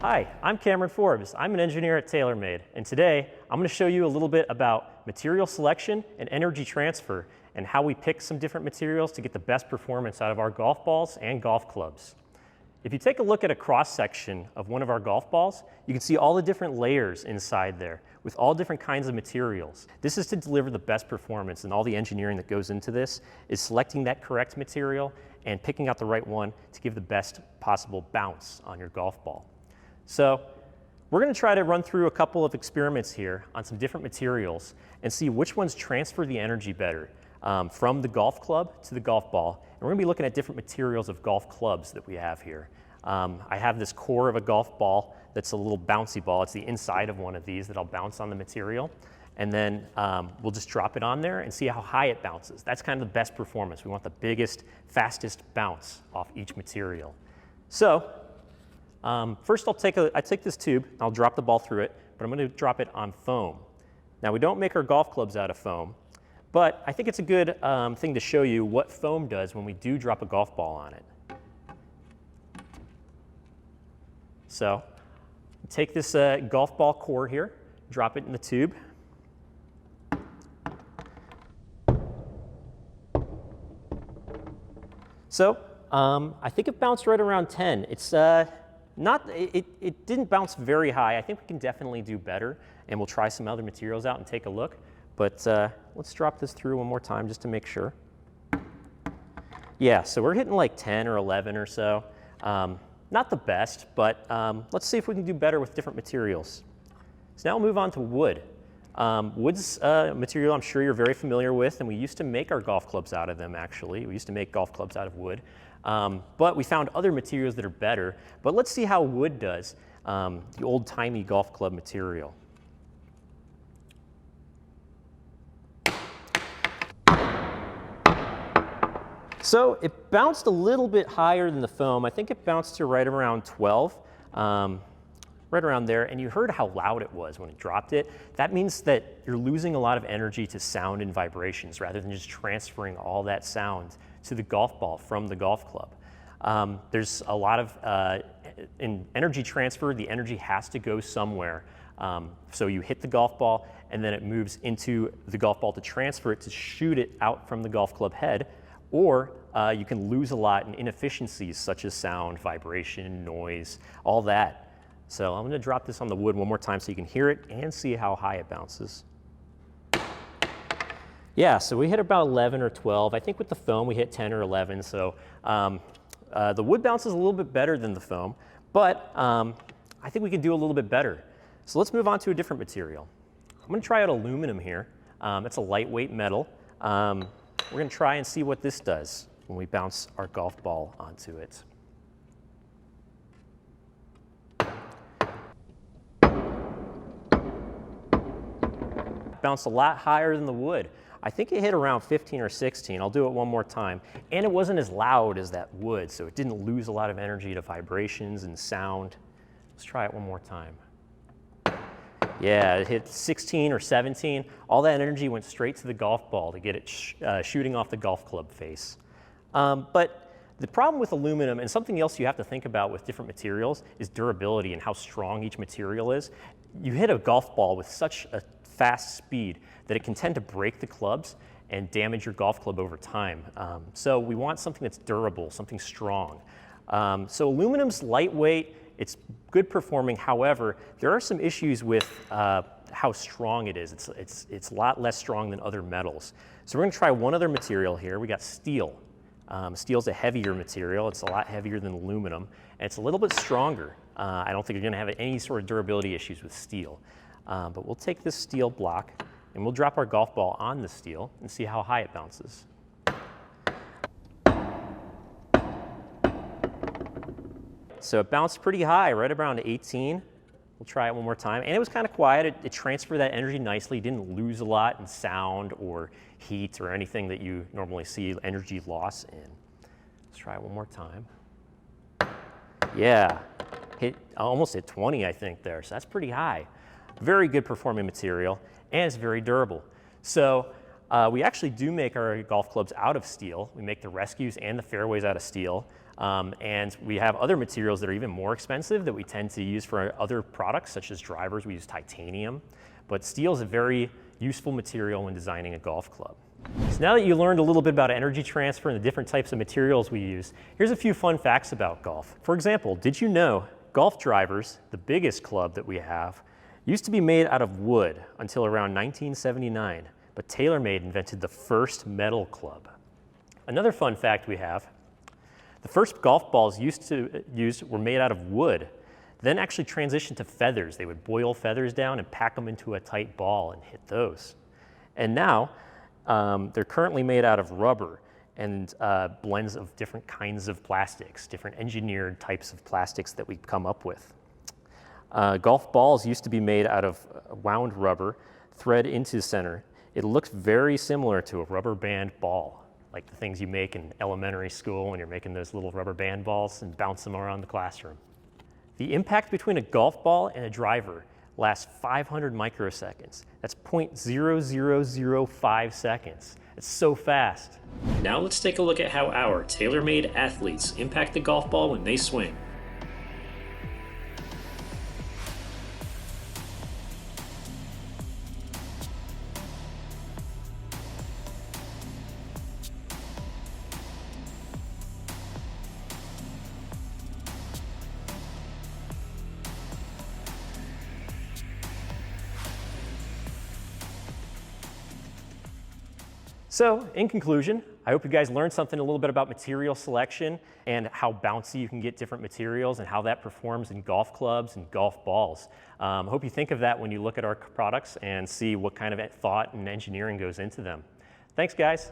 Hi, I'm Cameron Forbes. I'm an engineer at TaylorMade, and today I'm going to show you a little bit about material selection and energy transfer and how we pick some different materials to get the best performance out of our golf balls and golf clubs. If you take a look at a cross-section of one of our golf balls, you can see all the different layers inside there with all different kinds of materials. This is to deliver the best performance, and all the engineering that goes into this is selecting that correct material and picking out the right one to give the best possible bounce on your golf ball. So we're going to try to run through a couple of experiments here on some different materials and see which ones transfer the energy better from the golf club to the golf ball. And we're going to be looking at different materials of golf clubs that we have here. I have this core of a golf ball that's a little bouncy ball. It's the inside of one of these that'll bounce on the material. And then we'll just drop it on there and see how high it bounces. That's kind of the best performance. We want the biggest, fastest bounce off each material. So first I take this tube, I'll drop the ball through it, but I'm going to drop it on foam. Now we don't make our golf clubs out of foam, but I think it's a good thing to show you what foam does when we do drop a golf ball on it. So take this golf ball core here, drop it in the tube. So I think it bounced right around 10. It didn't bounce very high. I think we can definitely do better, and we'll try some other materials out and take a look. But let's drop this through one more time just to make sure. Yeah, so we're hitting like 10 or 11 or so. Not the best, but let's see if we can do better with different materials. So now we'll move on to wood. Wood's a material I'm sure you're very familiar with, and we used to make our golf clubs out of them, actually. We used to make golf clubs out of wood. But we found other materials that are better. But let's see how wood does, the old-timey golf club material. So it bounced a little bit higher than the foam. I think it bounced to right around 12. Right around there, and you heard how loud it was when it dropped it. That means that you're losing a lot of energy to sound and vibrations rather than just transferring all that sound to the golf ball from the golf club. There's a lot of, in energy transfer, the energy has to go somewhere. So you hit the golf ball and then it moves into the golf ball to transfer it, to shoot it out from the golf club head, or you can lose a lot in inefficiencies such as sound, vibration, noise, all that. So I'm going to drop this on the wood one more time so you can hear it and see how high it bounces. Yeah, so we hit about 11 or 12. I think with the foam we hit 10 or 11. So the wood bounces a little bit better than the foam, but I think we can do a little bit better. So let's move on to a different material. I'm going to try out aluminum here. It's a lightweight metal. We're going to try and see what this does when we bounce our golf ball onto it. Bounced a lot higher than the wood. I think it hit around 15 or 16. I'll do it one more time. And it wasn't as loud as that wood, so it didn't lose a lot of energy to vibrations and sound. Let's try it one more time. Yeah, it hit 16 or 17. All that energy went straight to the golf ball to get it shooting off the golf club face. But the problem with aluminum, and something else you have to think about with different materials, is durability and how strong each material is. You hit a golf ball with such a fast speed that it can tend to break the clubs and damage your golf club over time. So we want something that's durable, something strong. So aluminum's lightweight, it's good performing. However, there are some issues with how strong it is. It's a lot less strong than other metals. So we're going to try one other material here. We got steel. Steel's a heavier material. It's a lot heavier than aluminum, and it's a little bit stronger. I don't think you're going to have any sort of durability issues with steel. But we'll take this steel block and we'll drop our golf ball on the steel and see how high it bounces. So it bounced pretty high, right around 18. We'll try it one more time. And it was kind of quiet. It transferred that energy nicely. It didn't lose a lot in sound or heat or anything that you normally see energy loss in. Let's try it one more time. Yeah, almost hit 20, I think, there. So that's pretty high. Very good performing material, and it's very durable. So We actually do make our golf clubs out of steel. We make the rescues and the fairways out of steel. And we have other materials that are even more expensive that we tend to use for our other products, such as drivers. We use titanium. But steel is a very useful material when designing a golf club. So now that you learned a little bit about energy transfer and the different types of materials we use, here's a few fun facts about golf. For example, did you know golf drivers, the biggest club that we have, used to be made out of wood until around 1979, but TaylorMade invented the first metal club. Another fun fact we have, the first golf balls used were made out of wood, then actually transitioned to feathers. They would boil feathers down and pack them into a tight ball and hit those. And now, they're currently made out of rubber and blends of different kinds of plastics, different engineered types of plastics that we've come up with. Golf balls used to be made out of wound rubber, thread into the center. It looks very similar to a rubber band ball, like the things you make in elementary school when you're making those little rubber band balls and bounce them around the classroom. The impact between a golf ball and a driver lasts 500 microseconds. That's 0.0005 seconds. It's so fast. Now let's take a look at how our TaylorMade athletes impact the golf ball when they swing. So, in conclusion, I hope you guys learned something a little bit about material selection and how bouncy you can get different materials and how that performs in golf clubs and golf balls. I hope you think of that when you look at our products and see what kind of thought and engineering goes into them. Thanks, guys.